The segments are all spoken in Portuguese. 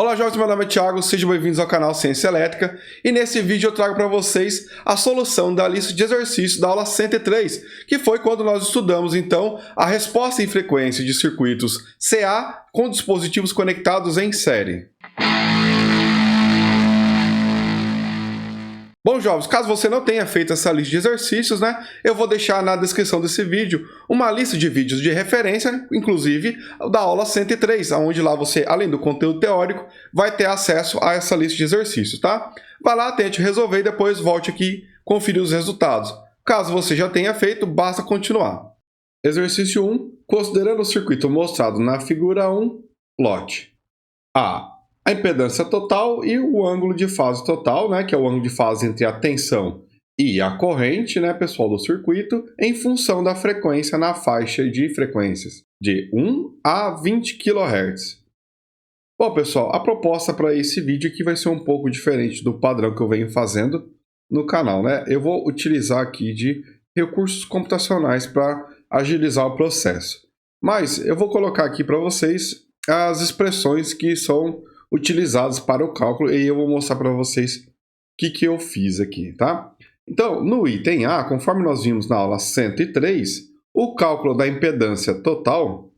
Olá jovens, meu nome é Thiago, sejam bem-vindos ao canal Ciência Elétrica e nesse vídeo eu trago para vocês a solução da lista de exercícios da aula 103, que foi quando nós estudamos então a resposta em frequência de circuitos CA com dispositivos conectados em série. Bom, jovens, caso você não tenha feito essa lista de exercícios, eu vou deixar na descrição desse vídeo uma lista de vídeos de referência, inclusive da aula 103, onde lá você, além do conteúdo teórico, vai ter acesso a essa lista de exercícios, tá? Vai lá, tente resolver e depois volte aqui conferir os resultados. Caso você já tenha feito, basta continuar. Exercício 1. Considerando o circuito mostrado na figura 1, lote A impedância total e o ângulo de fase total, que é o ângulo de fase entre a tensão e a corrente, pessoal, do circuito, em função da frequência na faixa de frequências de 1 a 20 kHz. Bom, pessoal, a proposta para esse vídeo aqui vai ser um pouco diferente do padrão que eu venho fazendo no canal, Eu vou utilizar aqui de recursos computacionais para agilizar o processo. Mas eu vou colocar aqui para vocês as expressões que são utilizados para o cálculo e eu vou mostrar para vocês o que eu fiz aqui, tá? Então, no item A, conforme nós vimos na aula 103, o cálculo da impedância total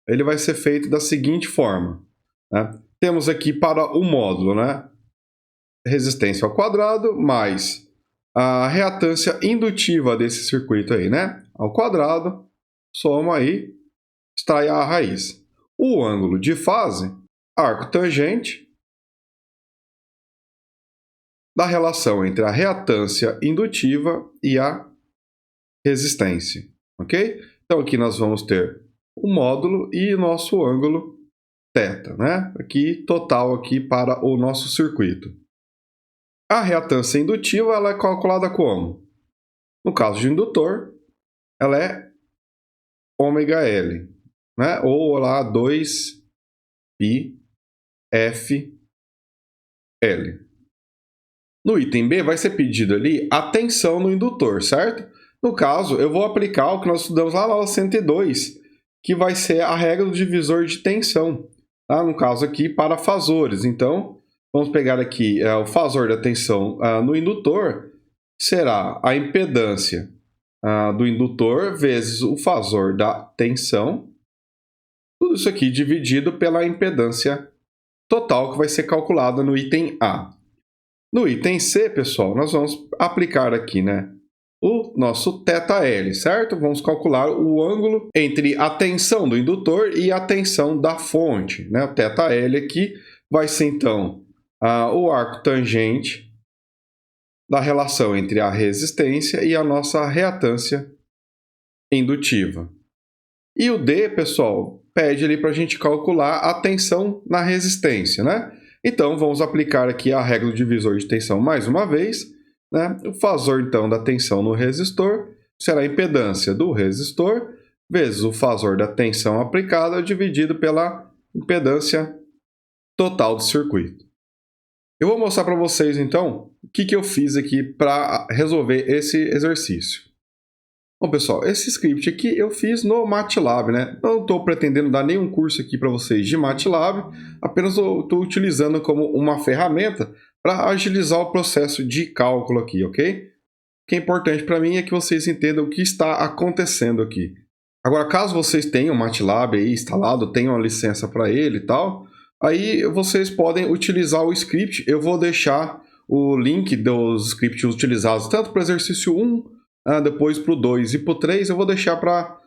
ele vai ser feito da seguinte forma, Temos aqui para o módulo, resistência ao quadrado mais a reatância indutiva desse circuito aí, ao quadrado, soma aí, extrai a raiz. O ângulo de fase, arco tangente da relação entre a reatância indutiva e a resistência, ok? Então aqui nós vamos ter o módulo e o nosso ângulo θ, Aqui total aqui para o nosso circuito. A reatância indutiva ela é calculada como? No caso de indutor, ela é ômega-L, ou lá 2π FL. No item B vai ser pedido ali a tensão no indutor, certo? No caso, eu vou aplicar o que nós estudamos lá na aula 102, que vai ser a regra do divisor de tensão, no caso aqui para fasores. Então, vamos pegar aqui o fasor da tensão no indutor, será a impedância do indutor vezes o fasor da tensão, tudo isso aqui dividido pela impedância total que vai ser calculada no item A. No item C, pessoal, nós vamos aplicar aqui, o nosso θL, certo? Vamos calcular o ângulo entre a tensão do indutor e a tensão da fonte, O θL aqui vai ser, então, o arco tangente da relação entre a resistência e a nossa reatância indutiva. E o D, pessoal, pede ali para a gente calcular a tensão na resistência, Então, vamos aplicar aqui a regra do divisor de tensão mais uma vez, O fasor, então, da tensão no resistor será a impedância do resistor vezes o fasor da tensão aplicada dividido pela impedância total do circuito. Eu vou mostrar para vocês, então, o que eu fiz aqui para resolver esse exercício. Bom, pessoal, esse script aqui eu fiz no MATLAB, Não estou pretendendo dar nenhum curso aqui para vocês de MATLAB, apenas estou utilizando como uma ferramenta para agilizar o processo de cálculo aqui, ok? O que é importante para mim é que vocês entendam o que está acontecendo aqui. Agora, caso vocês tenham o MATLAB aí instalado, tenham a licença para ele e tal, aí vocês podem utilizar o script. Eu vou deixar o link dos scripts utilizados tanto para o exercício 1, depois para o 2 e para o 3, eu vou deixar para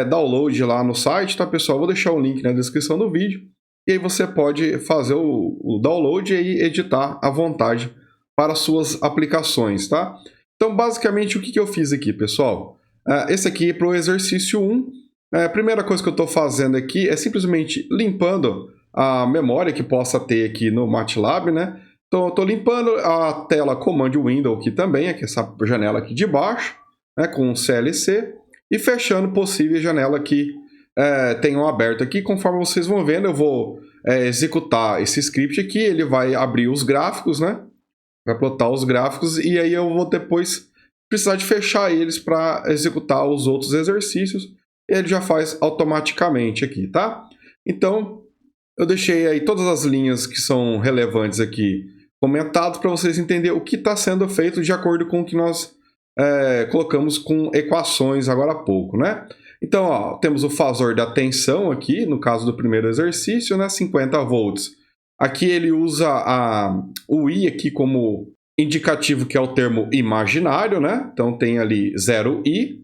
download lá no site, tá, pessoal? Eu vou deixar o link na descrição do vídeo. E aí você pode fazer o download e editar à vontade para suas aplicações, tá? Então, basicamente, o que eu fiz aqui, pessoal? Esse aqui é para o exercício 1. A primeira coisa que eu estou fazendo aqui é simplesmente limpando a memória que possa ter aqui no MATLAB, Então, eu estou limpando a tela Command Window aqui também, aqui essa janela aqui de baixo, com o CLC, e fechando possíveis janelas que tenham aberto aqui. Conforme vocês vão vendo, eu vou executar esse script aqui, ele vai abrir os gráficos, vai plotar os gráficos, e aí eu vou depois precisar de fechar eles para executar os outros exercícios, e ele já faz automaticamente aqui, tá? Então, Eu deixei aí todas as linhas que são relevantes aqui comentadas para vocês entenderem o que está sendo feito de acordo com o que nós colocamos com equações agora há pouco, né? Então, ó, temos o fasor da tensão aqui, no caso do primeiro exercício, né, 50 volts. Aqui ele usa o I aqui como indicativo, que é o termo imaginário, né? Então tem ali 0I.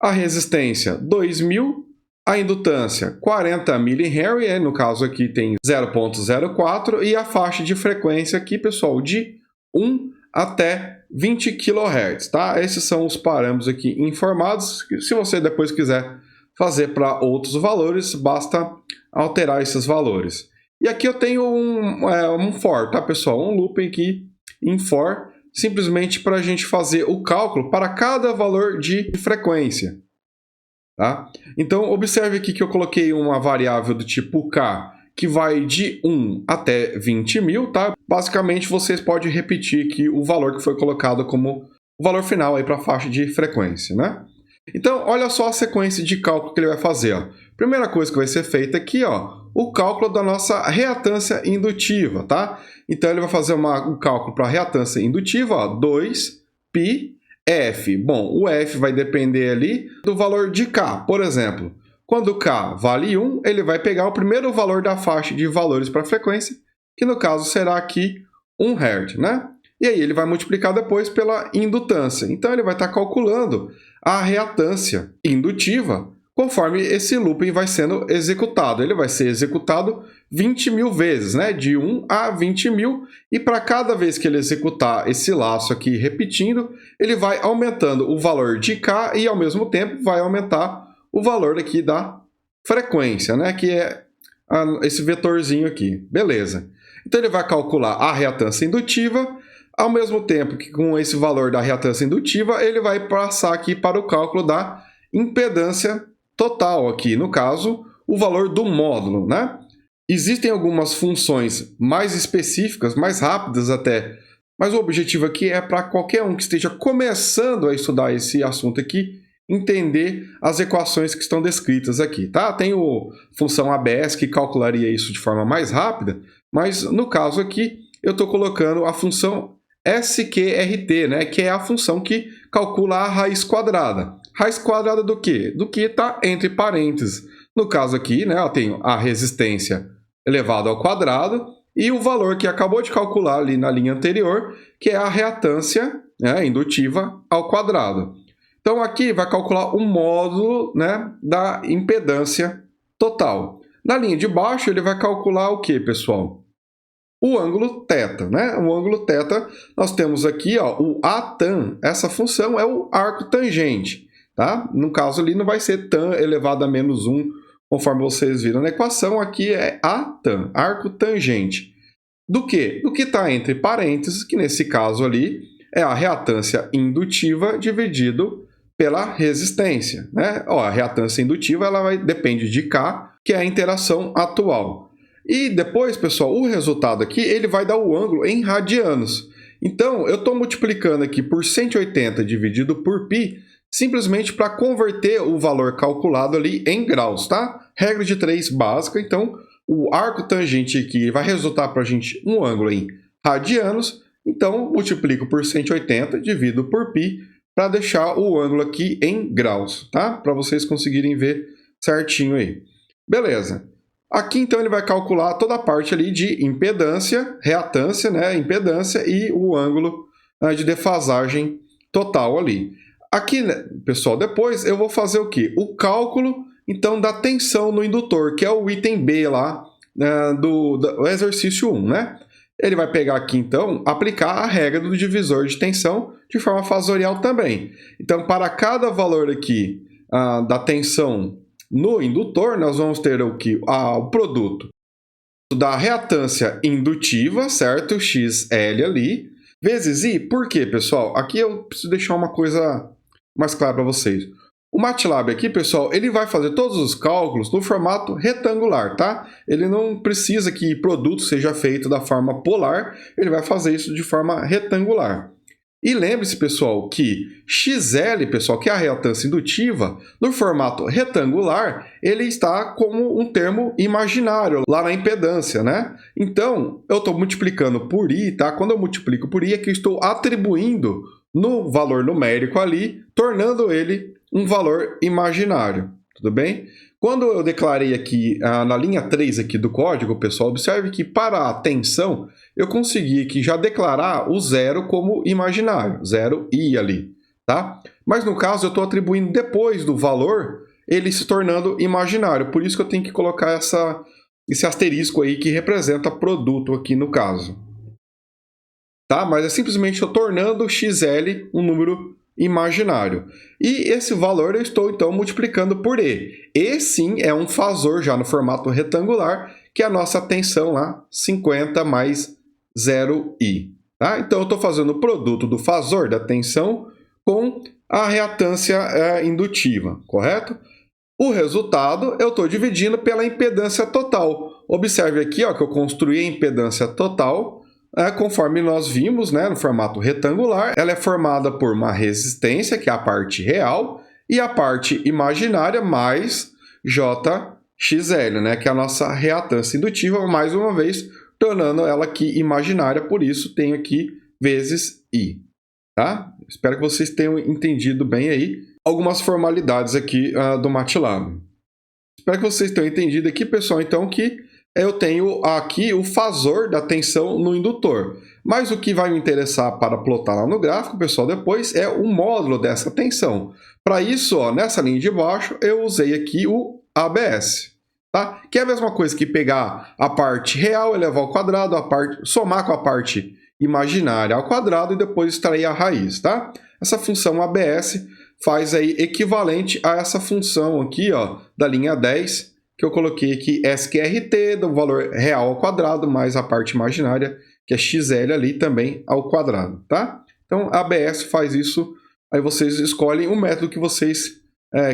A resistência, 2000. A indutância, 40 mH, no caso aqui tem 0,04. E a faixa de frequência aqui, pessoal, de 1 até 20 kHz, tá? Esses são os parâmetros aqui informados. Se você depois quiser fazer para outros valores, basta alterar esses valores. E aqui eu tenho um for, tá, pessoal? Um looping aqui em for, simplesmente para a gente fazer o cálculo para cada valor de frequência. Tá? Então, observe aqui que eu coloquei uma variável do tipo k, que vai de 1 até 20.000, tá? Basicamente, vocês podem repetir aqui o valor que foi colocado como o valor final para a faixa de frequência, né? Então, olha só a sequência de cálculo que ele vai fazer. Ó. Primeira coisa que vai ser feita aqui, ó, o cálculo da nossa reatância indutiva, tá? Então, ele vai fazer um cálculo para a reatância indutiva, ó, 2π F. Bom, o F vai depender ali do valor de K. Por exemplo, quando K vale 1, ele vai pegar o primeiro valor da faixa de valores para a frequência, que no caso será aqui 1 Hz, né? E aí ele vai multiplicar depois pela indutância. Então ele vai estar calculando a reatância indutiva conforme esse looping vai sendo executado. Ele vai ser executado 20.000 vezes, né? De 1 a 20.000. E para cada vez que ele executar esse laço aqui repetindo, ele vai aumentando o valor de K e ao mesmo tempo vai aumentar o valor aqui da frequência, né? Que é esse vetorzinho aqui. Beleza. Então ele vai calcular a reatância indutiva. Ao mesmo tempo que com esse valor da reatância indutiva, ele vai passar aqui para o cálculo da impedância total aqui, no caso, o valor do módulo, né? Existem algumas funções mais específicas, mais rápidas até, mas o objetivo aqui é para qualquer um que esteja começando a estudar esse assunto aqui, entender as equações que estão descritas aqui, tá? Tem a função ABS que calcularia isso de forma mais rápida, mas no caso aqui eu estou colocando a função SQRT, né? Que é a função que calcula a raiz quadrada. Raiz quadrada do quê? Do que está entre parênteses. No caso aqui, né, eu tenho a resistência elevado ao quadrado e o valor que acabou de calcular ali na linha anterior, que é a reatância, né, indutiva ao quadrado. Então aqui vai calcular o módulo, né, da impedância total. Na linha de baixo ele vai calcular o que, pessoal? O ângulo θ, né? O ângulo θ, nós temos aqui, ó, o Atan. Essa função é o arco tangente, tá? No caso ali não vai ser tan elevado a menos 1, conforme vocês viram na equação. Aqui é Atan, arco tangente. Do que? Do que está entre parênteses, que nesse caso ali é a reatância indutiva dividido pela resistência, né? Ó, a reatância indutiva ela depende de K, que é a interação atual. E depois, pessoal, o resultado aqui, ele vai dar o ângulo em radianos. Então, eu estou multiplicando aqui por 180 dividido por π, simplesmente para converter o valor calculado ali em graus, tá? Regra de 3 básica. Então, o arco tangente aqui vai resultar para a gente um ângulo em radianos. Então, multiplico por 180, divido por π, para deixar o ângulo aqui em graus, tá? Para vocês conseguirem ver certinho aí. Beleza. Aqui, então, ele vai calcular toda a parte ali de impedância, reatância, né, impedância e o ângulo de defasagem total ali. Aqui, né, pessoal, depois eu vou fazer o quê? O cálculo, então, da tensão no indutor, que é o item B lá do exercício 1, né? Ele vai pegar aqui, então, aplicar a regra do divisor de tensão de forma fasorial também. Então, para cada valor aqui da tensão no indutor, nós vamos ter o que? O produto da reatância indutiva, certo? XL ali, vezes I. Por quê, pessoal? Aqui eu preciso deixar uma coisa mais clara para vocês. O MATLAB aqui, pessoal, ele vai fazer todos os cálculos no formato retangular, tá? Ele não precisa que o produto seja feito da forma polar, ele vai fazer isso de forma retangular. E lembre-se, pessoal, que XL, pessoal, que é a reatância indutiva, no formato retangular, ele está como um termo imaginário lá na impedância, né? Então, eu estou multiplicando por I, tá? Quando eu multiplico por I, é que eu estou atribuindo no valor numérico ali, tornando ele um valor imaginário, tudo bem? Quando eu declarei aqui, na linha 3 aqui do código, pessoal, observe que para a tensão, eu consegui aqui já declarar o zero como imaginário, 0i ali, tá? Mas no caso, eu estou atribuindo depois do valor, ele se tornando imaginário. Por isso que eu tenho que colocar esse asterisco aí que representa produto aqui no caso. Tá? Mas é simplesmente eu tornando XL um número imaginário. E esse valor eu estou, então, multiplicando por E. E, sim, é um fasor já no formato retangular, que é a nossa tensão lá, 50 mais 0i. Tá? Então, eu estou fazendo o produto do fasor da tensão com a reatância indutiva, correto? O resultado eu estou dividindo pela impedância total. Observe aqui ó, que eu construí a impedância total, conforme nós vimos, né, no formato retangular. Ela é formada por uma resistência, que é a parte real, e a parte imaginária mais JXL, né, que é a nossa reatância indutiva, mais uma vez, tornando ela aqui imaginária, por isso tenho aqui vezes I. Tá? Espero que vocês tenham entendido bem aí algumas formalidades aqui do MATLAB. Espero que vocês tenham entendido aqui, pessoal, então, que eu tenho aqui o fasor da tensão no indutor. Mas o que vai me interessar para plotar lá no gráfico, pessoal, depois é o módulo dessa tensão. Para isso, ó, nessa linha de baixo, eu usei aqui o ABS. Tá? Que é a mesma coisa que pegar a parte real, elevar ao quadrado, somar com a parte imaginária ao quadrado e depois extrair a raiz. Tá? Essa função ABS faz aí equivalente a essa função aqui ó, da linha 10, que eu coloquei aqui SQRT, do valor real ao quadrado, mais a parte imaginária, que é XL ali também ao quadrado, tá? Então, a ABS faz isso, aí vocês escolhem o método que vocês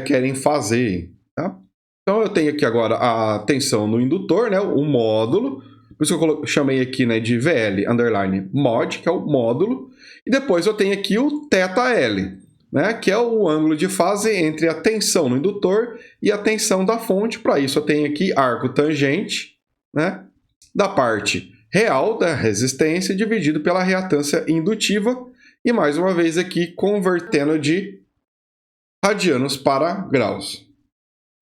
querem fazer, tá? Então, eu tenho aqui agora a tensão no indutor, né, o módulo, por isso que eu chamei aqui né, de VL underline mod, que é o módulo, e depois eu tenho aqui o θL, né, que é o ângulo de fase entre a tensão no indutor e a tensão da fonte. Para isso eu tenho aqui arco tangente, né, da parte real da resistência dividido pela reatância indutiva e mais uma vez aqui convertendo de radianos para graus.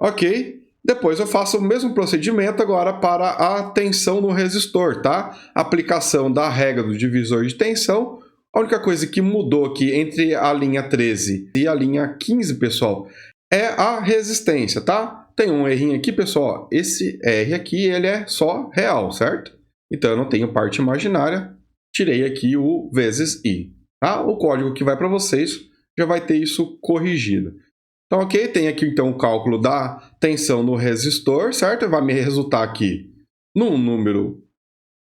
Ok? Depois eu faço o mesmo procedimento agora para a tensão no resistor, tá? Aplicação da regra do divisor de tensão. A única coisa que mudou aqui entre a linha 13 e a linha 15, pessoal, é a resistência, tá? Tem um errinho aqui, pessoal. Esse R aqui, ele é só real, certo? Então, eu não tenho parte imaginária. Tirei aqui o vezes I, tá? O código que vai para vocês já vai ter isso corrigido. Então, ok? Tem aqui, então, o cálculo da tensão no resistor, certo? Vai me resultar aqui num número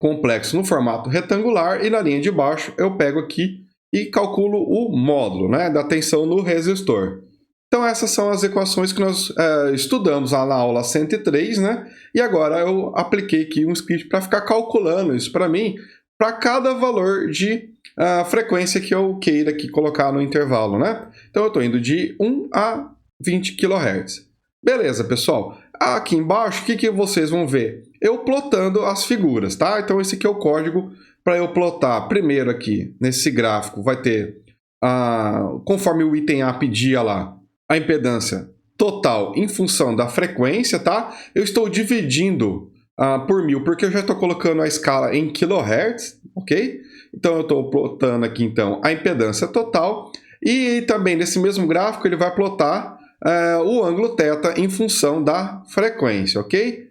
complexo no formato retangular e na linha de baixo eu pego aqui e calculo o módulo né, da tensão no resistor. Então essas são as equações que nós estudamos lá na aula 103, né? E agora eu apliquei aqui um script para ficar calculando isso para mim, para cada valor de frequência que eu queira aqui colocar no intervalo, né? Então eu estou indo de 1 a 20 kHz. Beleza, pessoal. Aqui embaixo, o que vocês vão ver? Eu plotando as figuras, tá? Então, esse aqui é o código para eu plotar. Primeiro aqui, nesse gráfico, vai ter, conforme o item A pedia lá, a impedância total em função da frequência, tá? Eu estou dividindo por 1000, porque eu já estou colocando a escala em kHz, ok? Então, eu estou plotando aqui, então, a impedância total. E também, nesse mesmo gráfico, ele vai plotar o ângulo θ em função da frequência, ok?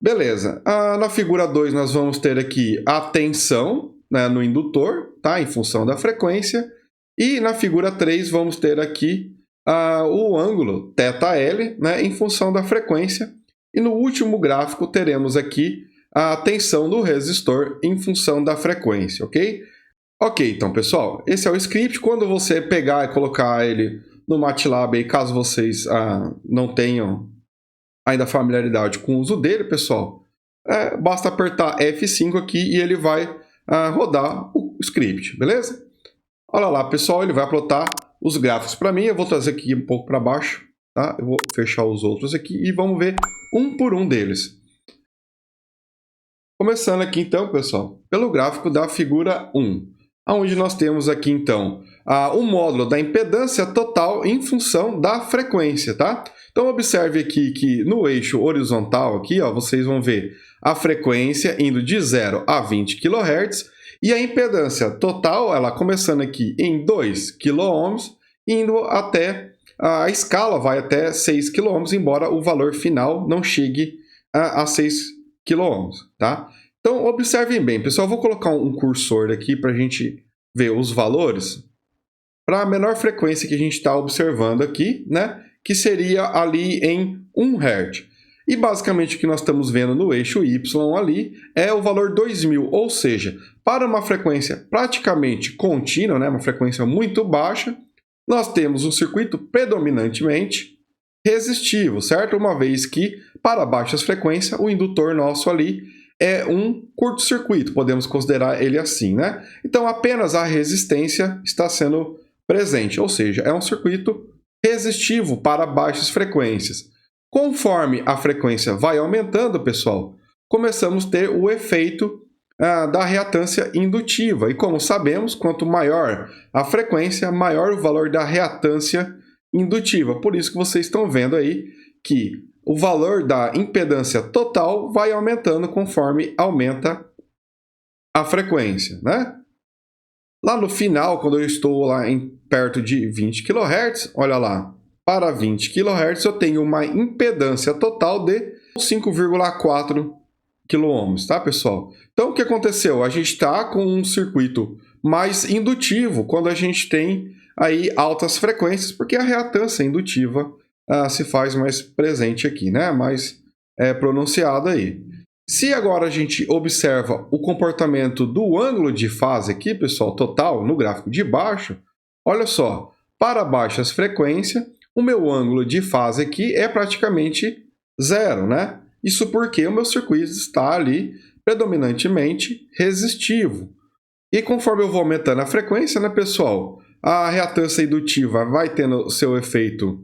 Beleza. Na figura 2, nós vamos ter aqui a tensão né, no indutor, tá? Em função da frequência. E na figura 3, vamos ter aqui o ângulo θL né, em função da frequência. E no último gráfico, teremos aqui a tensão do resistor em função da frequência, ok? Ok, então, pessoal, esse é o script. Quando você pegar e colocar ele no MATLAB, aí, caso vocês não tenham ainda familiaridade com o uso dele, pessoal, basta apertar F5 aqui e ele vai rodar o script, beleza? Olha lá, pessoal, ele vai plotar os gráficos para mim. Eu vou trazer aqui um pouco para baixo, tá? Eu vou fechar os outros aqui e vamos ver um por um deles. Começando aqui então, pessoal, pelo gráfico da figura 1, onde nós temos aqui então o módulo da impedância total em função da frequência, tá? Então observe aqui que no eixo horizontal aqui, ó, vocês vão ver a frequência indo de 0 a 20 kHz e a impedância total, ela começando aqui em 2 kΩ, indo até a escala vai até 6 kΩ, embora o valor final não chegue a 6 kΩ, tá? Então, observem bem, pessoal, eu vou colocar um cursor aqui para a gente ver os valores para a menor frequência que a gente está observando aqui, né? Que seria ali em 1 Hz. E basicamente o que nós estamos vendo no eixo Y ali é o valor 2000, ou seja, para uma frequência praticamente contínua, né? Uma frequência muito baixa, nós temos um circuito predominantemente resistivo, certo? Uma vez que, para baixas frequências, o indutor nosso ali é um curto-circuito, podemos considerar ele assim, né? Então, apenas a resistência está sendo presente, ou seja, é um circuito resistivo para baixas frequências. Conforme a frequência vai aumentando, pessoal, começamos a ter o efeito da reatância indutiva. E como sabemos, quanto maior a frequência, maior o valor da reatância indutiva. Por isso que vocês estão vendo aí que o valor da impedância total vai aumentando conforme aumenta a frequência, né? Lá no final, quando eu estou lá perto de 20 kHz, olha lá, para 20 kHz eu tenho uma impedância total de 5,4 kΩ, tá, pessoal? Então, o que aconteceu? A gente está com um circuito mais indutivo quando a gente tem aí altas frequências, porque a reatância indutiva se faz mais presente aqui, né? Mais pronunciada aí. Se agora a gente observa o comportamento do ângulo de fase aqui, pessoal, total, no gráfico de baixo, olha só, para baixas frequências, o meu ângulo de fase aqui é praticamente zero, né? Isso porque o meu circuito está ali predominantemente resistivo. E conforme eu vou aumentando a frequência, né, pessoal, a reatância indutiva vai tendo seu efeito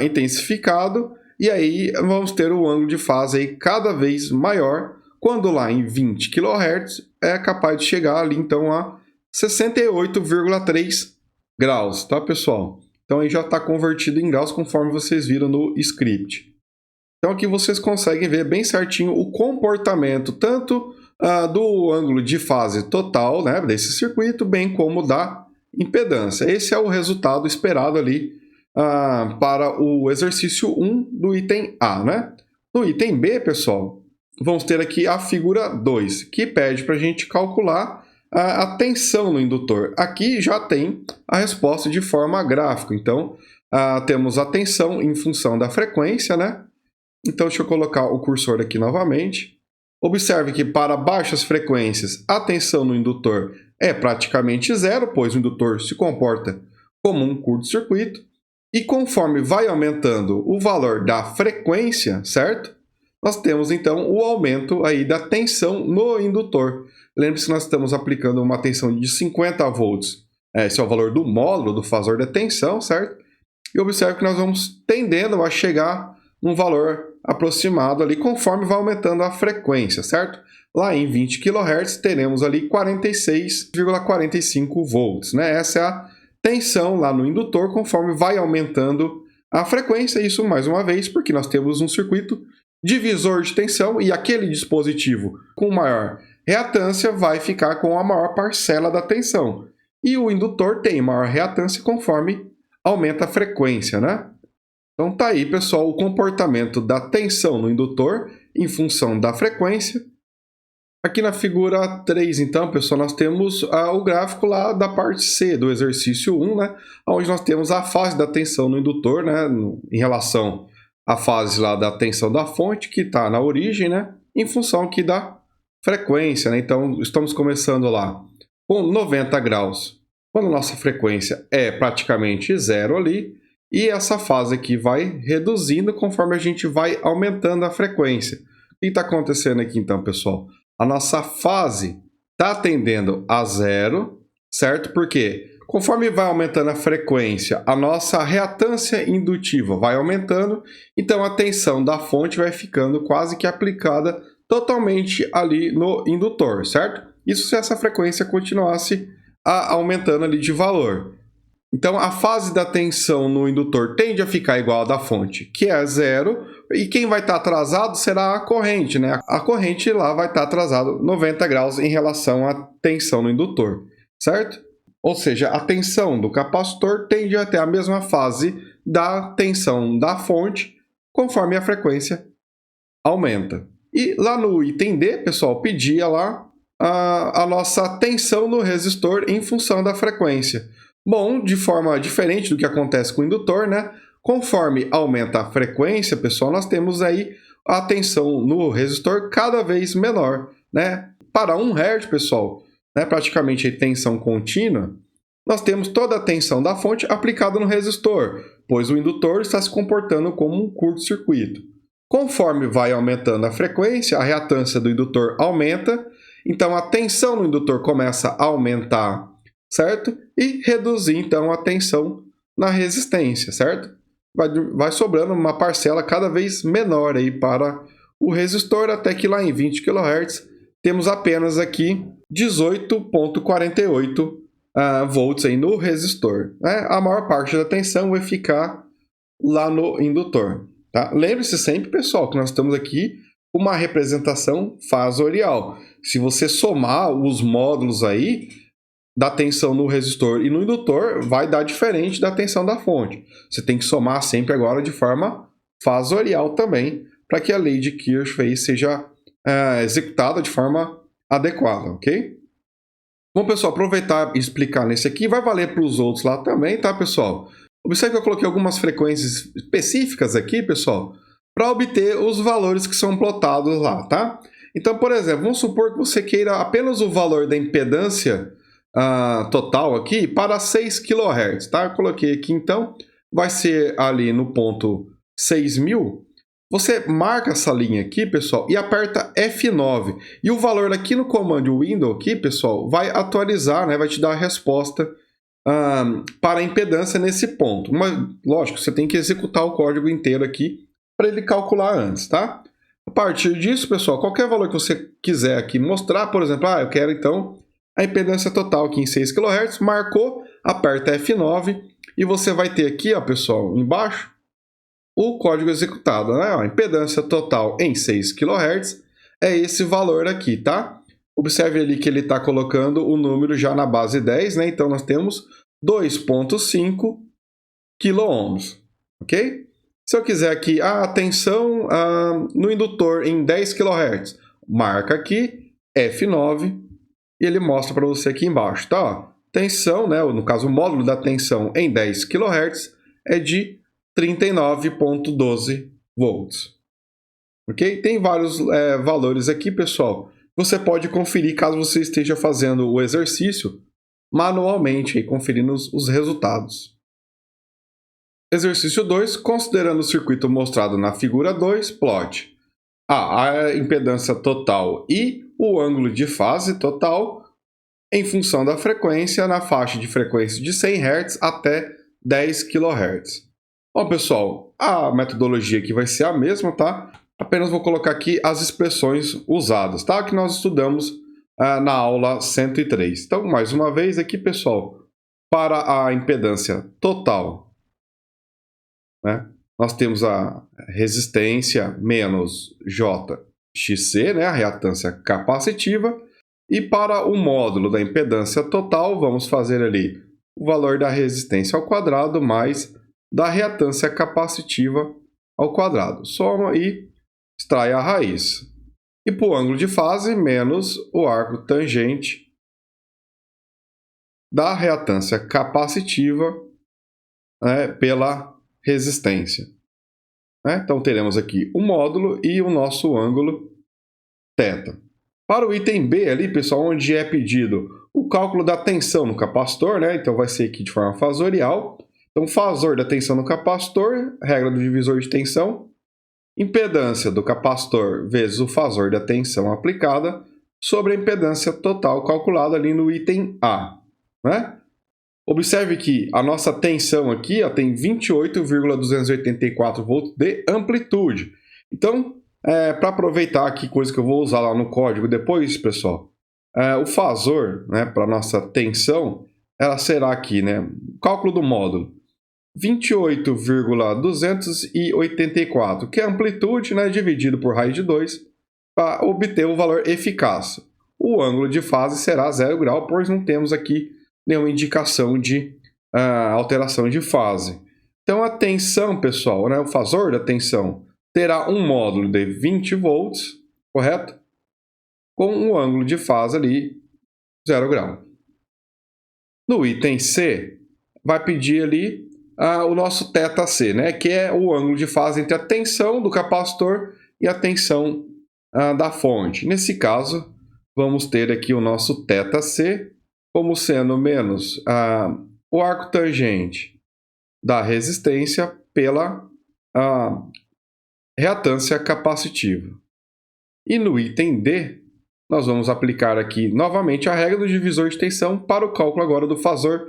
intensificado, e aí vamos ter o ângulo de fase aí cada vez maior, quando lá em 20 kHz é capaz de chegar ali então a 68,3 graus, tá, pessoal? Então aí já está convertido em graus conforme vocês viram no script. Então aqui vocês conseguem ver bem certinho o comportamento tanto do ângulo de fase total, né, desse circuito, bem como da impedância. Esse é o resultado esperado ali para o exercício 1 do item A, né? No item B, pessoal, vamos ter aqui a figura 2, que pede para a gente calcular a tensão no indutor. Aqui já tem a resposta de forma gráfica. Então, temos a tensão em função da frequência, né? Então, deixa eu colocar o cursor aqui novamente. Observe que para baixas frequências, a tensão no indutor é praticamente zero, pois o indutor se comporta como um curto-circuito. E conforme vai aumentando o valor da frequência, certo? Nós temos então o aumento aí da tensão no indutor. Lembre-se que nós estamos aplicando uma tensão de 50 volts. Esse é o valor do módulo do fasor da tensão, certo? E observe que nós vamos tendendo a chegar num valor aproximado ali conforme vai aumentando a frequência, certo? Lá em 20 kHz teremos ali 46,45 volts, né? Essa é a tensão lá no indutor conforme vai aumentando a frequência. Isso mais uma vez porque nós temos um circuito divisor de tensão e aquele dispositivo com maior reatância vai ficar com a maior parcela da tensão. E o indutor tem maior reatância conforme aumenta a frequência, né? Então tá aí, pessoal, o comportamento da tensão no indutor em função da frequência. Aqui na figura 3, então, pessoal, nós temos o gráfico lá da parte C do exercício 1, né? Onde nós temos a fase da tensão no indutor, né? Em relação à fase lá da tensão da fonte, que está na origem, né? Em função aqui da frequência, né? Então, estamos começando lá com 90 graus, quando a nossa frequência é praticamente zero ali, e essa fase aqui vai reduzindo conforme a gente vai aumentando a frequência. O que está acontecendo aqui, então, pessoal? A nossa fase está tendendo a zero, certo? Porque conforme vai aumentando a frequência, a nossa reatância indutiva vai aumentando, então a tensão da fonte vai ficando quase que aplicada totalmente ali no indutor, certo? Isso se essa frequência continuasse aumentando ali de valor. Então, a fase da tensão no indutor tende a ficar igual à da fonte, que é zero, e quem vai estar atrasado será a corrente, né? A corrente lá vai estar atrasado 90 graus em relação à tensão no indutor, certo? Ou seja, a tensão do capacitor tende a ter a mesma fase da tensão da fonte, conforme a frequência aumenta. E lá no item D, pessoal, pedia lá a nossa tensão no resistor em função da frequência. Bom, de forma diferente do que acontece com o indutor, né? Conforme aumenta a frequência, pessoal, nós temos aí a tensão no resistor cada vez menor, né? Para 1 Hz, pessoal, né, praticamente tensão contínua, nós temos toda a tensão da fonte aplicada no resistor, pois o indutor está se comportando como um curto-circuito. Conforme vai aumentando a frequência, a reatância do indutor aumenta, então a tensão no indutor começa a aumentar, certo? E reduzir, então, a tensão na resistência, certo? Vai sobrando uma parcela cada vez menor aí para o resistor, até que lá em 20 kHz temos apenas aqui 18,48 volts aí no resistor, né? A maior parte da tensão vai ficar lá no indutor, tá? Lembre-se sempre, pessoal, que nós estamos aqui com uma representação fasorial. Se você somar os módulos aí da tensão no resistor e no indutor, vai dar diferente da tensão da fonte. Você tem que somar sempre agora de forma fasorial também, para que a lei de Kirchhoff seja executada de forma adequada, ok? Bom, pessoal, aproveitar e explicar nesse aqui, vai valer para os outros lá também, tá, pessoal? Observe que eu coloquei algumas frequências específicas aqui, pessoal, para obter os valores que são plotados lá, tá? Então, por exemplo, vamos supor que você queira apenas o valor da impedância total aqui para 6 kHz, tá? Eu coloquei aqui, então, vai ser ali no ponto 6.000. Você marca essa linha aqui, pessoal, e aperta F9. E o valor aqui no comando Windows aqui, pessoal, vai atualizar, né? Vai te dar a resposta para a impedância nesse ponto. Mas, lógico, você tem que executar o código inteiro aqui para ele calcular antes, tá? A partir disso, pessoal, qualquer valor que você quiser aqui mostrar, por exemplo, eu quero, então, a impedância total aqui em 6 kHz, marcou, aperta F9 e você vai ter aqui, ó, pessoal, embaixo, o código executado, né? A impedância total em 6 kHz é esse valor aqui, tá? Observe ali que ele está colocando o número já na base 10, né? Então, nós temos 2,5 kΩ, ok? Se eu quiser aqui a tensão no indutor em 10 kHz, marca aqui F9 e ele mostra para você aqui embaixo, tá? Ó, tensão, né? No caso, o módulo da tensão em 10 kHz é de 39,12 volts. Ok? Tem vários valores aqui, pessoal. Você pode conferir caso você esteja fazendo o exercício manualmente, conferindo os resultados. Exercício 2, considerando o circuito mostrado na figura 2, plote a impedância total e o ângulo de fase total em função da frequência na faixa de frequência de 100 Hz até 10 kHz. Bom, pessoal, a metodologia aqui vai ser a mesma, tá? Apenas vou colocar aqui as expressões usadas, tá? Que nós estudamos na aula 103. Então, mais uma vez aqui, pessoal, para a impedância total, né? Nós temos a resistência menos JXC, né? A reatância capacitiva. E para o módulo da impedância total, vamos fazer ali o valor da resistência ao quadrado mais da reatância capacitiva ao quadrado. Soma e extrai a raiz. E para o ângulo de fase, menos o arco tangente da reatância capacitiva, né, pela resistência. Né? Então, teremos aqui o módulo e o nosso ângulo θ. Para o item B ali, pessoal, onde é pedido o cálculo da tensão no capacitor, né? Então vai ser aqui de forma fasorial. Então, fasor da tensão no capacitor, regra do divisor de tensão, impedância do capacitor vezes o fasor da tensão aplicada sobre a impedância total calculada ali no item A, né? Observe que a nossa tensão aqui ó, tem 28,284 volts de amplitude. Então, para aproveitar aqui, coisa que eu vou usar lá no código depois, pessoal, o fasor, né, para a nossa tensão, ela será aqui, né, cálculo do módulo, 28,284, que é a amplitude, né, dividido por raiz de 2, para obter o valor eficaz. O ângulo de fase será 0 grau, pois não temos aqui nenhuma indicação de alteração de fase. Então, a tensão, pessoal, né, o fasor da tensão, terá um módulo de 20 volts, correto? Com um ângulo de fase ali, 0 grau. No item C, vai pedir ali o nosso θc, né, que é o ângulo de fase entre a tensão do capacitor e a tensão da fonte. Nesse caso, vamos ter aqui o nosso θc como sendo menos o arco tangente da resistência pela reatância capacitiva. E no item D, nós vamos aplicar aqui novamente a regra do divisor de tensão para o cálculo agora do fasor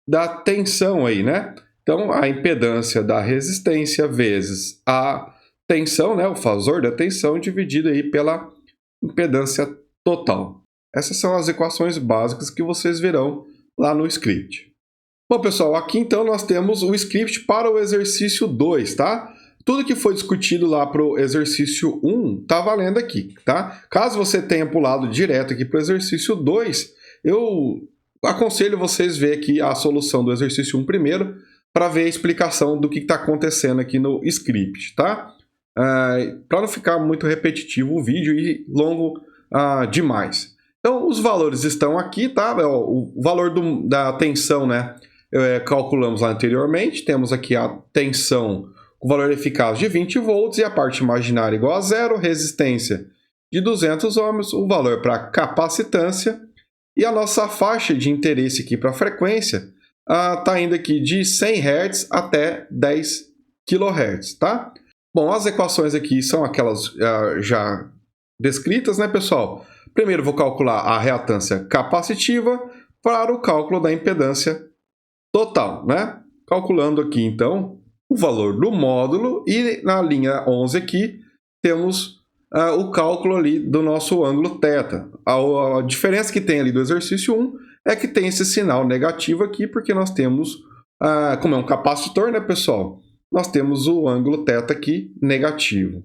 da tensão aí, né? Então, a impedância da resistência vezes a tensão, né, o fasor da tensão, dividido aí pela impedância total. Essas são as equações básicas que vocês verão lá no script. Bom, pessoal, aqui então nós temos o script para o exercício 2, tá? Tudo que foi discutido lá para o exercício 1 está valendo aqui, tá? Caso você tenha pulado direto aqui para o exercício 2, eu aconselho vocês ver aqui a solução do exercício 1 primeiro, para ver a explicação do que está acontecendo aqui no script, tá? Para não ficar muito repetitivo o vídeo e longo demais. Então, os valores estão aqui, tá? O valor da tensão, né? Calculamos lá anteriormente. Temos aqui a tensão com valor eficaz de 20 volts e a parte imaginária igual a zero, resistência de 200 ohms, o valor para capacitância e a nossa faixa de interesse aqui para a frequência está indo aqui de 100 Hz até 10 kHz, tá? Bom, as equações aqui são aquelas já descritas, né, pessoal? Primeiro vou calcular a reatância capacitiva para o cálculo da impedância total, né? Calculando aqui, então, o valor do módulo e na linha 11 aqui temos o cálculo ali do nosso ângulo θ. A diferença que tem ali do exercício 1 é que tem esse sinal negativo aqui, porque nós temos, como é um capacitor, né, pessoal? Nós temos o ângulo θ aqui negativo.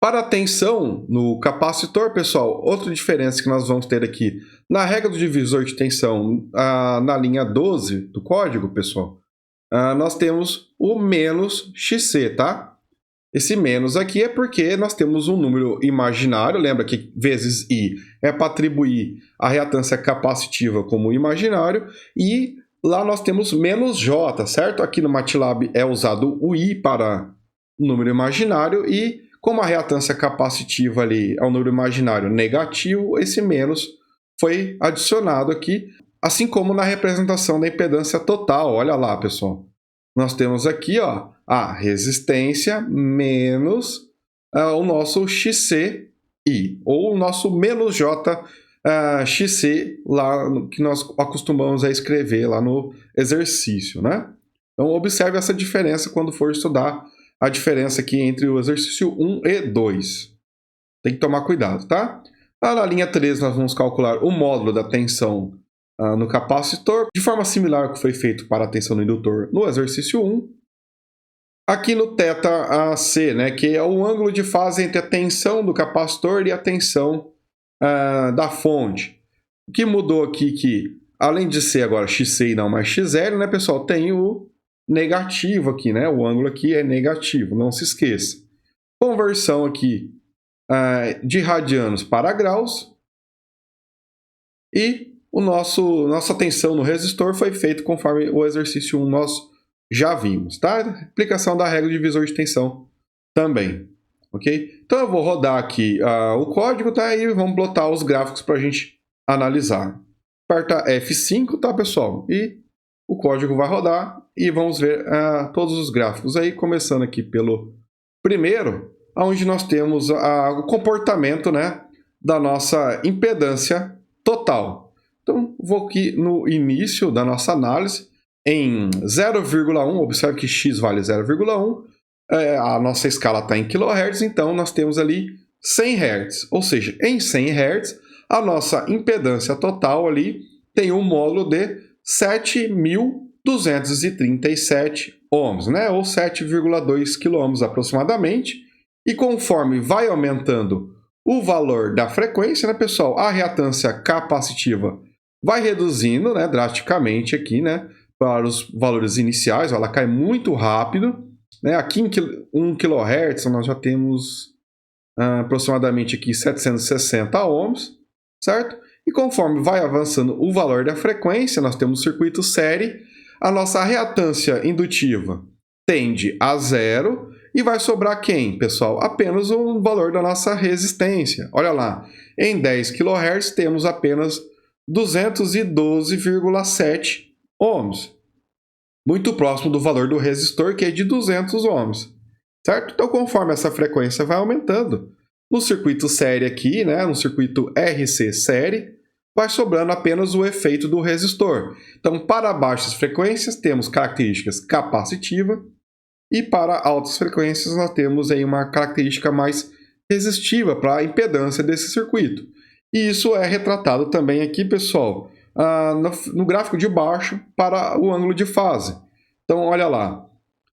Para a tensão no capacitor, pessoal, outra diferença que nós vamos ter aqui, na regra do divisor de tensão, na linha 12 do código, pessoal, nós temos o menos XC, tá? Esse menos aqui é porque nós temos um número imaginário, lembra que vezes I é para atribuir a reatância capacitiva como imaginário, e lá nós temos menos J, certo? Aqui no MATLAB é usado o I para número imaginário, e como a reatância capacitiva ali é um número imaginário negativo, esse menos foi adicionado aqui, assim como na representação da impedância total. Olha lá, pessoal. Nós temos aqui a resistência menos o nosso XCI, ou o nosso menos J XC, lá, que nós acostumamos a escrever lá no exercício, né? Então, observe essa diferença quando for estudar a diferença aqui entre o exercício 1 e 2. Tem que tomar cuidado, tá? Na linha 3, nós vamos calcular o módulo da tensão no capacitor, de forma similar ao que foi feito para a tensão no indutor no exercício 1. Aqui no θc, né, que é o ângulo de fase entre a tensão do capacitor e a tensão da fonte. O que mudou aqui que, além de ser agora XC e não mais XL, né, pessoal, tem o negativo aqui, né? O ângulo aqui é negativo, não se esqueça. Conversão aqui de radianos para graus. E nossa tensão no resistor foi feito conforme o exercício 1 nós já vimos, tá? Aplicação da regra do divisor de tensão também, ok? Então eu vou rodar aqui o código, tá? E vamos botar os gráficos para a gente analisar. Aperta F5, tá, pessoal? E o código vai rodar e vamos ver todos os gráficos aí, começando aqui pelo primeiro, onde nós temos o comportamento, né, da nossa impedância total. Então, vou aqui no início da nossa análise, em 0,1, observe que x vale 0,1, a nossa escala está em kHz, então nós temos ali 100 Hz, ou seja, em 100 Hz, a nossa impedância total ali tem um módulo de 7.237 ohms, né? Ou 7,2 kΩ aproximadamente, e conforme vai aumentando o valor da frequência, né, pessoal, a reatância capacitiva vai reduzindo, né, drasticamente aqui, né, para os valores iniciais, ela cai muito rápido, né? Aqui em 1 kHz nós já temos aproximadamente aqui 760 ohms, certo? E conforme vai avançando o valor da frequência, nós temos o circuito série, a nossa reatância indutiva tende a zero e vai sobrar quem, pessoal? Apenas o valor da nossa resistência. Olha lá, em 10 kHz temos apenas 212,7 ohms, muito próximo do valor do resistor, que é de 200 ohms, certo? Então, conforme essa frequência vai aumentando, no circuito série aqui, né, no circuito RC série, vai sobrando apenas o efeito do resistor. Então, para baixas frequências, temos características capacitiva, e para altas frequências, nós temos aí uma característica mais resistiva para a impedância desse circuito. E isso é retratado também aqui, pessoal, no gráfico de baixo para o ângulo de fase. Então, olha lá,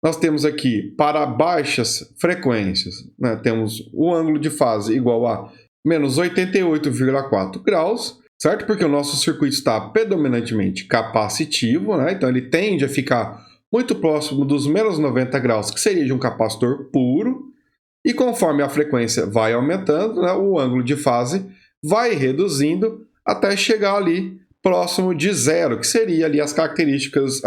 nós temos aqui para baixas frequências, né, temos o ângulo de fase igual a menos 88,4 graus, certo? Porque o nosso circuito está predominantemente capacitivo, né? Então ele tende a ficar muito próximo dos menos 90 graus, que seria de um capacitor puro, e conforme a frequência vai aumentando, né, o ângulo de fase vai reduzindo até chegar ali próximo de zero, que seria ali as características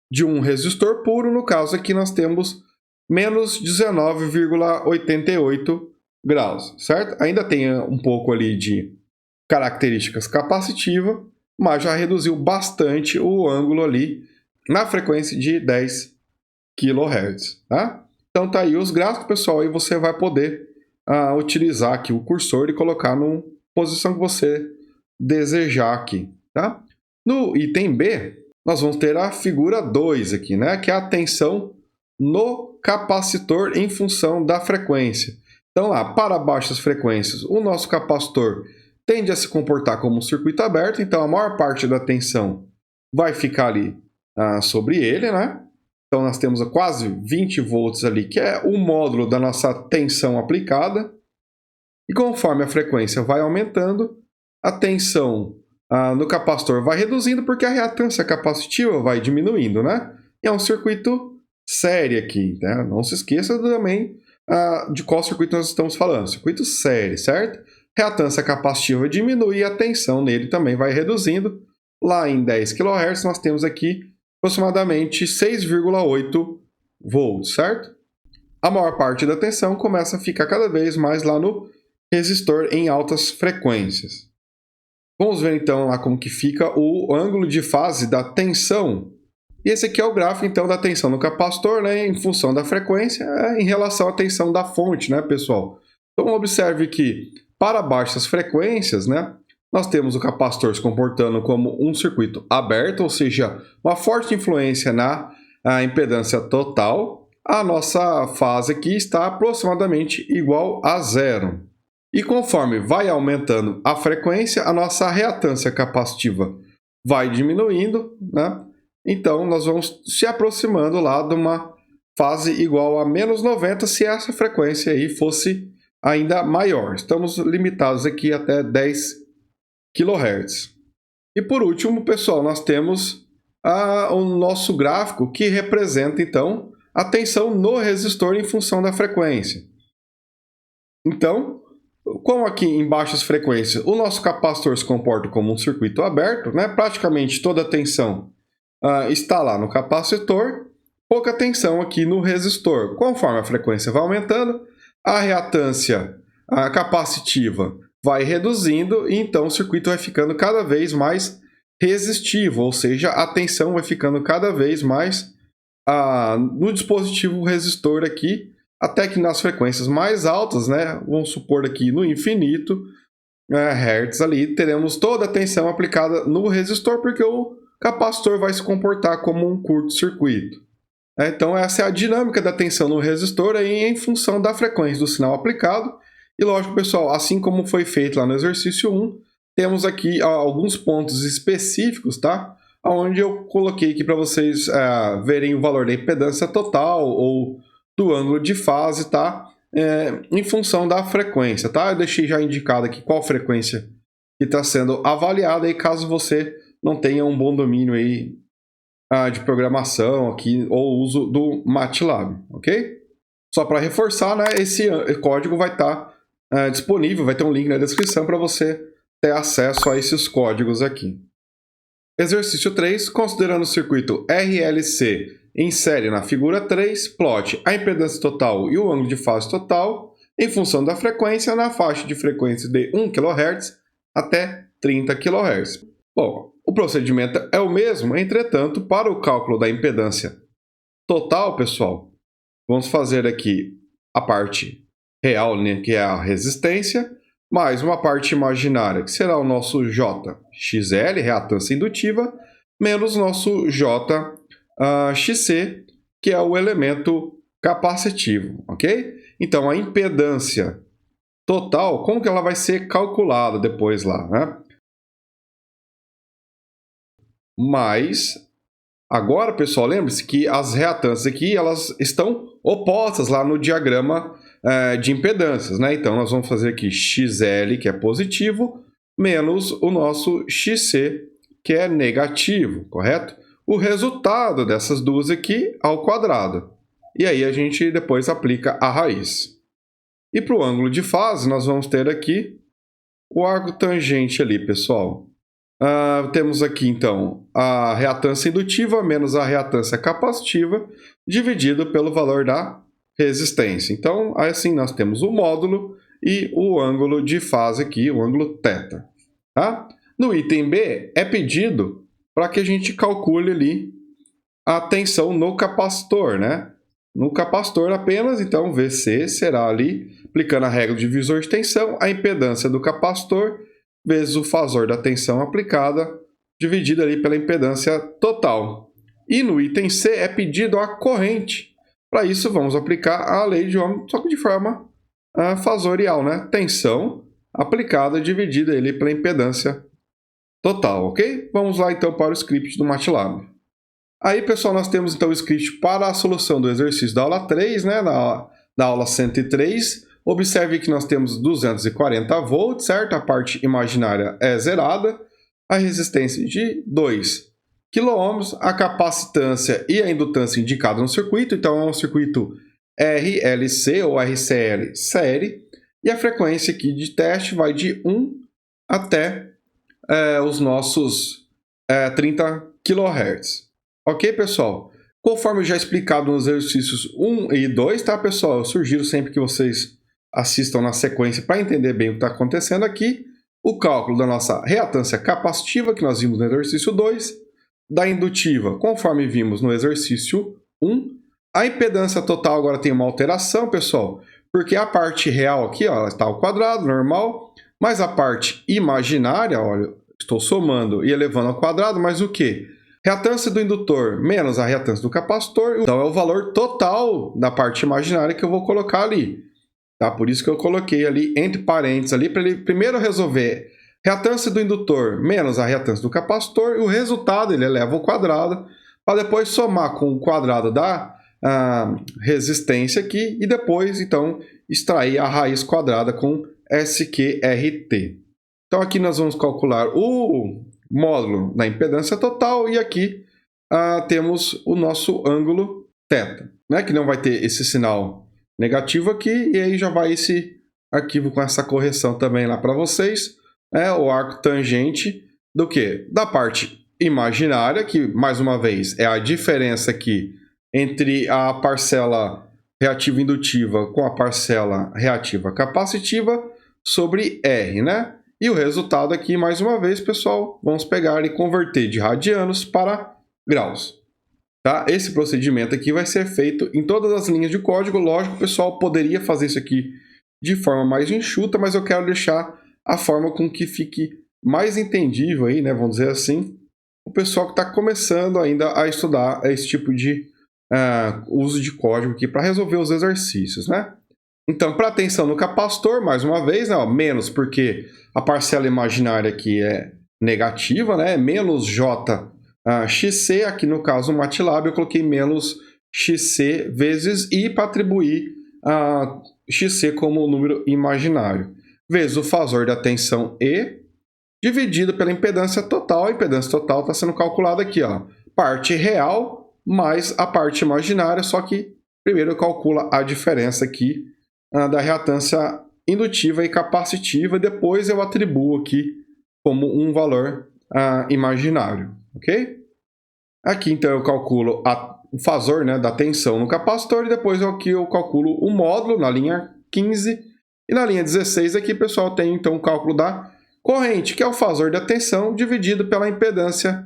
de um resistor puro. No caso aqui nós temos menos 19,88 graus, certo? Ainda tem um pouco ali de características capacitivas, mas já reduziu bastante o ângulo ali na frequência de 10 kHz, tá? Então tá aí os gráficos, pessoal, e você vai poder utilizar aqui o cursor e colocar na posição que você desejar aqui, tá? No item B, nós vamos ter a figura 2 aqui, né? Que é a tensão no capacitor em função da frequência. Então lá, para baixas frequências, o nosso capacitor tende a se comportar como um circuito aberto, então a maior parte da tensão vai ficar ali sobre ele, né? Então nós temos quase 20 volts ali, que é o módulo da nossa tensão aplicada. E conforme a frequência vai aumentando, a tensão no capacitor vai reduzindo, porque a reatância capacitiva vai diminuindo, né? E é um circuito série aqui, né? Não se esqueça também de qual circuito nós estamos falando. Circuito série, certo? Reatância capacitiva diminui e a tensão nele também vai reduzindo. Lá em 10 kHz nós temos aqui aproximadamente 6,8 volts, certo? A maior parte da tensão começa a ficar cada vez mais lá no resistor em altas frequências. Vamos ver então lá como que fica o ângulo de fase da tensão. E esse aqui é o gráfico então da tensão no capacitor, né, em função da frequência, em relação à tensão da fonte, né, pessoal? Então observe que para baixas frequências, né, nós temos o capacitor se comportando como um circuito aberto, ou seja, uma forte influência na impedância total. A nossa fase aqui está aproximadamente igual a zero. E conforme vai aumentando a frequência, a nossa reatância capacitiva vai diminuindo, né? Então, nós vamos se aproximando lá de uma fase igual a menos 90, se essa frequência aí fosse ainda maior. Estamos limitados aqui até 10 kHz. E por último, pessoal, nós temos o nosso gráfico que representa, então, a tensão no resistor em função da frequência. Então, como aqui em baixas frequências o nosso capacitor se comporta como um circuito aberto, né? Praticamente toda a tensão está lá no capacitor, pouca tensão aqui no resistor. Conforme a frequência vai aumentando, a reatância capacitiva vai reduzindo e então o circuito vai ficando cada vez mais resistivo, ou seja, a tensão vai ficando cada vez mais no dispositivo resistor aqui, até que nas frequências mais altas, né, vamos supor aqui no infinito Hertz ali, teremos toda a tensão aplicada no resistor, porque o capacitor vai se comportar como um curto-circuito. Então, essa é a dinâmica da tensão no resistor aí, em função da frequência do sinal aplicado. E lógico, pessoal, assim como foi feito lá no exercício 1, temos aqui alguns pontos específicos, tá? Onde eu coloquei aqui para vocês verem o valor da impedância total ou do ângulo de fase, tá? Em função da frequência, tá? Eu deixei já indicado aqui qual frequência que está sendo avaliada, e caso você não tenha um bom domínio aí de programação aqui ou uso do MATLAB, ok? Só para reforçar, né, esse código vai estar disponível, vai ter um link na descrição para você ter acesso a esses códigos aqui. Exercício 3, considerando o circuito RLC em série na figura 3, plote a impedância total e o ângulo de fase total em função da frequência na faixa de frequência de 1 kHz até 30 kHz. Bom, o procedimento é o mesmo, entretanto, para o cálculo da impedância total, pessoal, vamos fazer aqui a parte real, né, que é a resistência, mais uma parte imaginária, que será o nosso JXL, reatância indutiva, menos nosso JXC, que é o elemento capacitivo, ok? Então, a impedância total, como que ela vai ser calculada depois lá, né? Mas, agora, pessoal, lembre-se que as reatâncias aqui, elas estão opostas lá no diagrama de impedâncias, né? Então, nós vamos fazer aqui XL, que é positivo, menos o nosso XC, que é negativo, correto? O resultado dessas duas aqui ao quadrado. E aí a gente depois aplica a raiz. E para o ângulo de fase, nós vamos ter aqui o arco tangente ali, pessoal. Temos aqui, então, a reatância indutiva menos a reatância capacitiva, dividido pelo valor da resistência. Então, assim, nós temos o módulo e o ângulo de fase aqui, o ângulo θ. Tá? No item B, é pedido para que a gente calcule ali a tensão no capacitor, né? No capacitor apenas, então, VC será ali, aplicando a regra do divisor de tensão, a impedância do capacitor vezes o fasor da tensão aplicada, dividido ali pela impedância total. E no item C é pedido a corrente. Para isso, vamos aplicar a lei de Ohm, só que de forma fasorial, né? Tensão aplicada dividida ali pela impedância total, ok? Vamos lá, então, para o script do MATLAB. Aí, pessoal, nós temos, então, o script para a solução do exercício da aula 3, né? Na aula 103. Observe que nós temos 240 volts, certo? A parte imaginária é zerada. A resistência de 2 kΩ, a capacitância e a indutância indicada no circuito. Então, é um circuito RLC ou RCL série. E a frequência aqui de teste vai de 1 até os nossos 30 kHz. Ok, pessoal? Conforme já explicado nos exercícios 1 e 2, tá, pessoal? Eu sugiro sempre que vocês assistam na sequência para entender bem o que está acontecendo aqui. O cálculo da nossa reatância capacitiva, que nós vimos no exercício 2, da indutiva, conforme vimos no exercício 1. A impedância total agora tem uma alteração, pessoal, porque a parte real aqui está ao quadrado, normal, mas a parte imaginária, olha, estou somando e elevando ao quadrado, mas o quê? Reatância do indutor menos a reatância do capacitor, então é o valor total da parte imaginária que eu vou colocar ali. Tá? Por isso que eu coloquei ali entre parênteses ali, para ele primeiro resolver reatância do indutor menos a reatância do capacitor, e o resultado ele eleva ao quadrado, para depois somar com o quadrado da resistência aqui, e depois, então, extrair a raiz quadrada com SQRT. Então, aqui nós vamos calcular o módulo da impedância total, e aqui temos o nosso ângulo θ, né? Que não vai ter esse sinal negativo aqui, e aí já vai esse arquivo com essa correção também lá para vocês, o arco tangente do que? Da parte imaginária, que mais uma vez é a diferença aqui entre a parcela reativa indutiva com a parcela reativa capacitiva sobre R, né? E o resultado aqui, mais uma vez, pessoal, vamos pegar e converter de radianos para graus. Tá? Esse procedimento aqui vai ser feito em todas as linhas de código. Lógico, o pessoal poderia fazer isso aqui de forma mais enxuta, mas eu quero deixar a forma com que fique mais entendível aí, né? Vamos dizer assim, o pessoal que está começando ainda a estudar esse tipo de uso de código aqui para resolver os exercícios, né? Então, para tensão no capacitor, mais uma vez, né, ó, menos porque a parcela imaginária aqui é negativa, né? Menos J XC, aqui no caso o MATLAB eu coloquei menos XC vezes I para atribuir XC como número imaginário, vezes o fasor da tensão E, dividido pela impedância total. A impedância total está sendo calculada aqui, ó, parte real mais a parte imaginária, só que primeiro eu calculo a diferença aqui da reatância indutiva e capacitiva, depois eu atribuo aqui como um valor imaginário, ok? Aqui então eu calculo o fasor, né, da tensão no capacitor, e depois aqui eu calculo o módulo na linha 15, e na linha 16 aqui, pessoal, tem então o cálculo da corrente, que é o fasor da tensão dividido pela impedância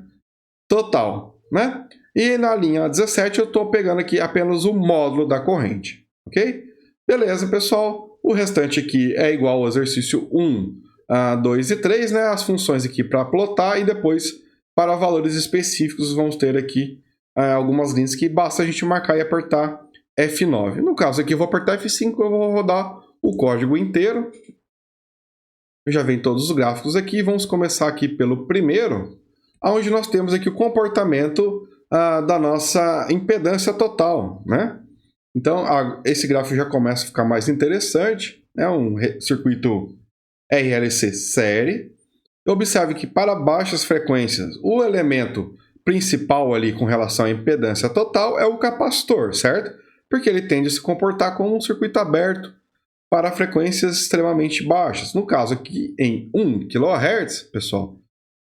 total, né? E na linha 17 eu estou pegando aqui apenas o módulo da corrente, ok? Beleza, pessoal? O restante aqui é igual ao exercício 1, 2 e 3, né? As funções aqui para plotar, e depois para valores específicos vamos ter aqui algumas linhas que basta a gente marcar e apertar F9. No caso aqui eu vou apertar F5, eu vou rodar o código inteiro. Já vem todos os gráficos aqui. Vamos começar aqui pelo primeiro, onde nós temos aqui o comportamento da nossa impedância total, né? Então, esse gráfico já começa a ficar mais interessante. É um circuito RLC série. Observe que para baixas frequências, o elemento principal ali com relação à impedância total é o capacitor, certo? Porque ele tende a se comportar como um circuito aberto para frequências extremamente baixas. No caso aqui, em 1 kHz, pessoal,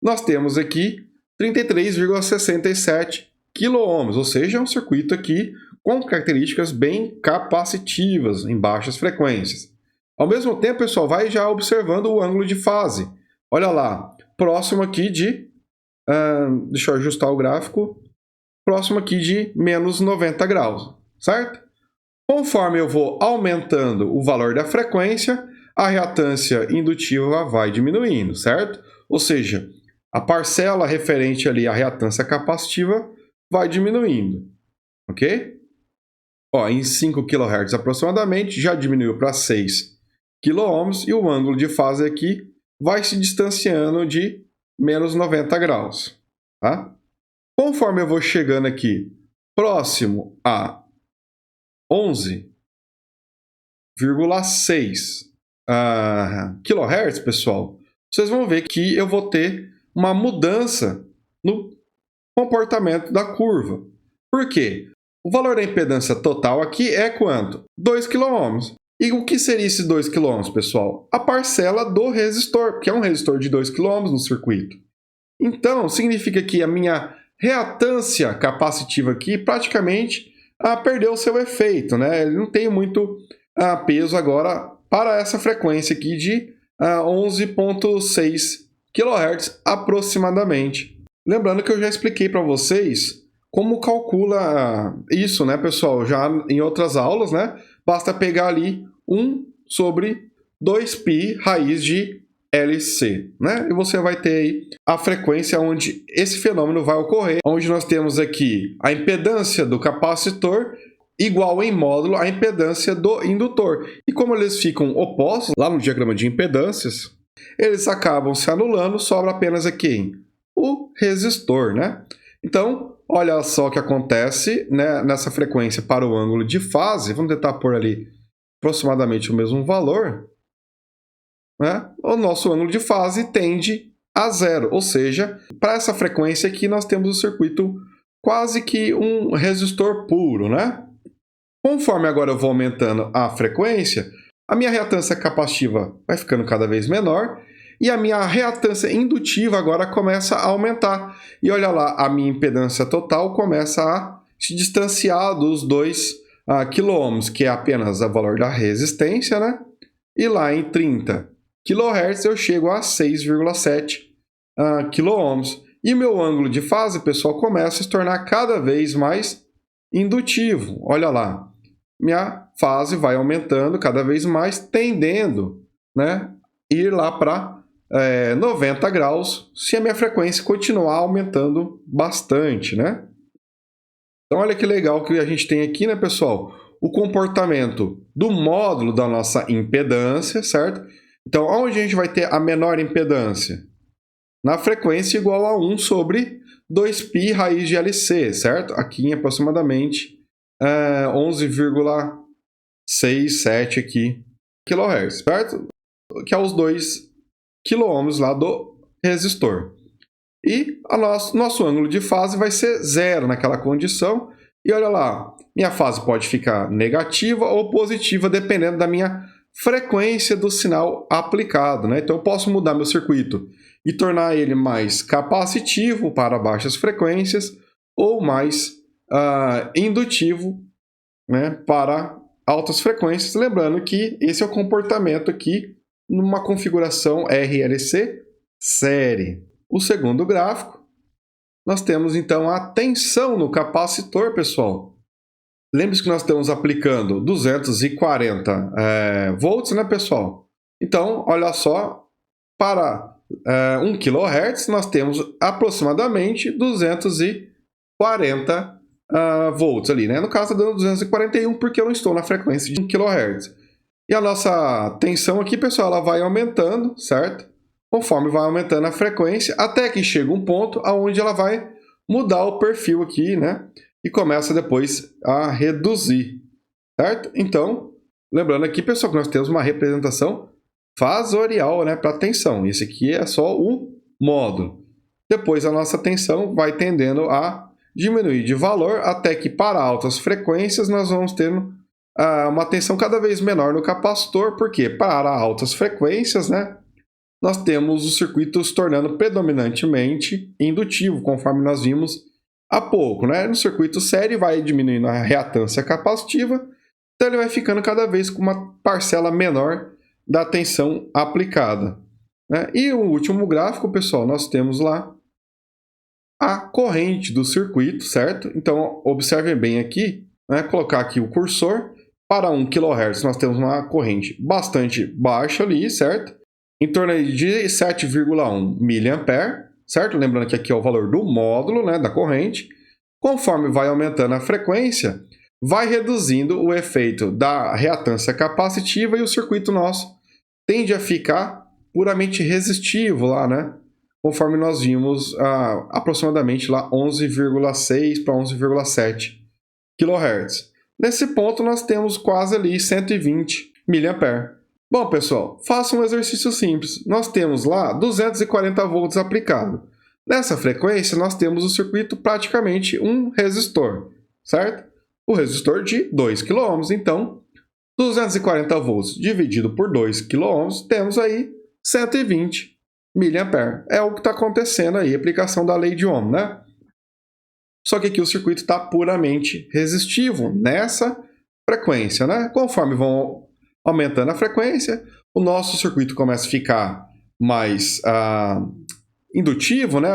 nós temos aqui 33,67 kΩ, ou seja, é um circuito aqui com características bem capacitivas em baixas frequências. Ao mesmo tempo, pessoal, vai já observando o ângulo de fase. Olha lá, próximo aqui de... deixa eu ajustar o gráfico. Próximo aqui de menos 90 graus, certo? Conforme eu vou aumentando o valor da frequência, a reatância indutiva vai diminuindo, certo? Ou seja, a parcela referente ali à reatância capacitiva vai diminuindo, ok? Ó, em 5 kHz aproximadamente, já diminuiu para 6 kΩ, e o ângulo de fase aqui vai se distanciando de menos 90 graus, tá? Conforme eu vou chegando aqui próximo a 11,6 kHz, pessoal, vocês vão ver que eu vou ter uma mudança no comportamento da curva. Por quê? O valor da impedância total aqui é quanto? 2 kΩ. E o que seria esses 2 kΩ, pessoal? A parcela do resistor, porque é um resistor de 2 kΩ no circuito. Então, significa que a minha reatância capacitiva aqui praticamente perdeu o seu efeito, né? Ele não tem muito peso agora para essa frequência aqui de 11,6 kHz aproximadamente. Lembrando que eu já expliquei para vocês como calcula isso, né, pessoal? Já em outras aulas, né? Basta pegar ali 1 sobre 2π raiz de LC, né? E você vai ter aí a frequência onde esse fenômeno vai ocorrer, onde nós temos aqui a impedância do capacitor igual em módulo à impedância do indutor. E como eles ficam opostos lá no diagrama de impedâncias, eles acabam se anulando, sobra apenas aqui o resistor, né? Então, olha só o que acontece, né, nessa frequência para o ângulo de fase. Vamos tentar pôr ali aproximadamente o mesmo valor, né? O nosso ângulo de fase tende a zero, ou seja, para essa frequência aqui nós temos o circuito quase que um resistor puro, né? Conforme agora eu vou aumentando a frequência, a minha reatância capacitiva vai ficando cada vez menor e a minha reatância indutiva agora começa a aumentar. E olha lá, a minha impedância total começa a se distanciar dos 2 kΩ, que é apenas o valor da resistência, né? E lá em 30 kHz eu chego a 6,7 kΩ. E meu ângulo de fase, pessoal, começa a se tornar cada vez mais indutivo. Olha lá, minha fase vai aumentando cada vez mais, tendendo, né, ir lá para 90 graus se a minha frequência continuar aumentando bastante, né? Então, olha que legal que a gente tem aqui, né, pessoal? O comportamento do módulo da nossa impedância, certo? Então, onde a gente vai ter a menor impedância? Na frequência igual a 1 sobre 2π raiz de LC, certo? Aqui em aproximadamente 11,67 aqui kHz, certo? Que é os 2 kΩ lá do resistor. E nosso ângulo de fase vai ser 0 naquela condição. E olha lá, minha fase pode ficar negativa ou positiva, dependendo da minha frequência do sinal aplicado, né? Então, eu posso mudar meu circuito e tornar ele mais capacitivo para baixas frequências ou mais indutivo, né, para altas frequências. Lembrando que esse é o comportamento aqui numa configuração RLC série. O segundo gráfico, nós temos então a tensão no capacitor, pessoal. Lembre-se que nós estamos aplicando 240 volts, né, pessoal? Então, olha só, para 1 kHz nós temos aproximadamente 240 volts ali, né? No caso, está dando 241 porque eu não estou na frequência de 1 kHz. E a nossa tensão aqui, pessoal, ela vai aumentando, certo? Conforme vai aumentando a frequência, até que chega um ponto onde ela vai mudar o perfil aqui, né? E começa depois a reduzir, certo? Então, lembrando aqui, pessoal, que nós temos uma representação fasorial, né, para a tensão. Esse aqui é só o módulo. Depois a nossa tensão vai tendendo a diminuir de valor até que para altas frequências nós vamos ter uma tensão cada vez menor no capacitor, porque para altas frequências, né, nós temos o circuito se tornando predominantemente indutivo, conforme nós vimos há pouco, né? No circuito série vai diminuindo a reatância capacitiva, então ele vai ficando cada vez com uma parcela menor da tensão aplicada, né? E o último gráfico, pessoal, nós temos lá a corrente do circuito, certo? Então, observem bem aqui, né? Colocar aqui o cursor. Para 1 kHz nós temos uma corrente bastante baixa ali, certo? Em torno de 7,1 mA, certo? Lembrando que aqui é o valor do módulo, né, da corrente. Conforme vai aumentando a frequência, vai reduzindo o efeito da reatância capacitiva e o circuito nosso tende a ficar puramente resistivo lá, né? Conforme nós vimos aproximadamente lá 11,6 para 11,7 kHz. Nesse ponto nós temos quase ali 120 mA. Bom, pessoal, faça um exercício simples. Nós temos lá 240 volts aplicado. Nessa frequência, nós temos o circuito praticamente um resistor, certo? O resistor de 2 kΩ. Então, 240 volts dividido por 2 kΩ, temos aí 120 mA. É o que está acontecendo aí, a aplicação da lei de Ohm, né? Só que aqui o circuito está puramente resistivo nessa frequência, né? Conforme vão aumentando a frequência, o nosso circuito começa a ficar mais indutivo, né?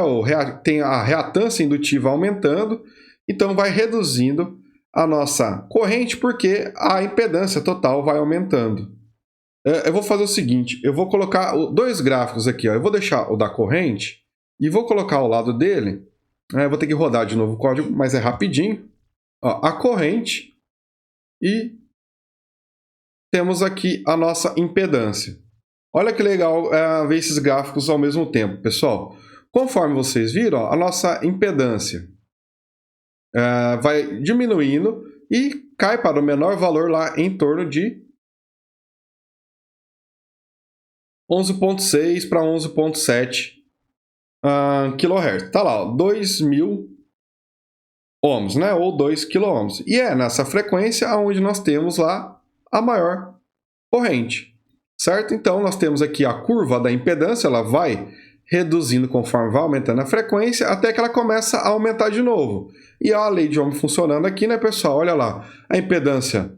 Tem a reatância indutiva aumentando, então vai reduzindo a nossa corrente porque a impedância total vai aumentando. Eu vou fazer o seguinte, eu vou colocar dois gráficos aqui, ó. Eu vou deixar o da corrente e vou colocar ao lado dele. Eu vou ter que rodar de novo o código, mas é rapidinho. Ó, a corrente e temos aqui a nossa impedância. Olha que legal ver esses gráficos ao mesmo tempo, pessoal. Conforme vocês viram, ó, a nossa impedância vai diminuindo e cai para o menor valor lá em torno de 11,6 para 11,7 kHz. Tá lá, 2.000 ohms, né? Ou 2 kΩ. E é nessa frequência onde nós temos lá a maior corrente, certo? Então, nós temos aqui a curva da impedância, ela vai reduzindo conforme vai aumentando a frequência, até que ela começa a aumentar de novo. E a lei de Ohm funcionando aqui, né, pessoal? Olha lá, a impedância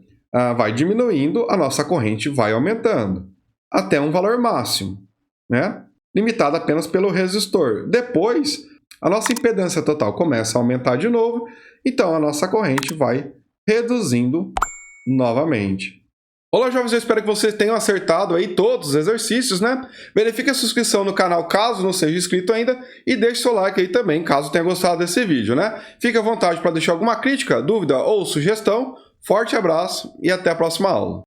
vai diminuindo, a nossa corrente vai aumentando, até um valor máximo, né? Limitado apenas pelo resistor. Depois, a nossa impedância total começa a aumentar de novo, então a nossa corrente vai reduzindo novamente. Olá, jovens, eu espero que vocês tenham acertado aí todos os exercícios, né? Verifique a sua inscrição no canal caso não seja inscrito ainda e deixe seu like aí também, caso tenha gostado desse vídeo, né? Fique à vontade para deixar alguma crítica, dúvida ou sugestão. Forte abraço e até a próxima aula.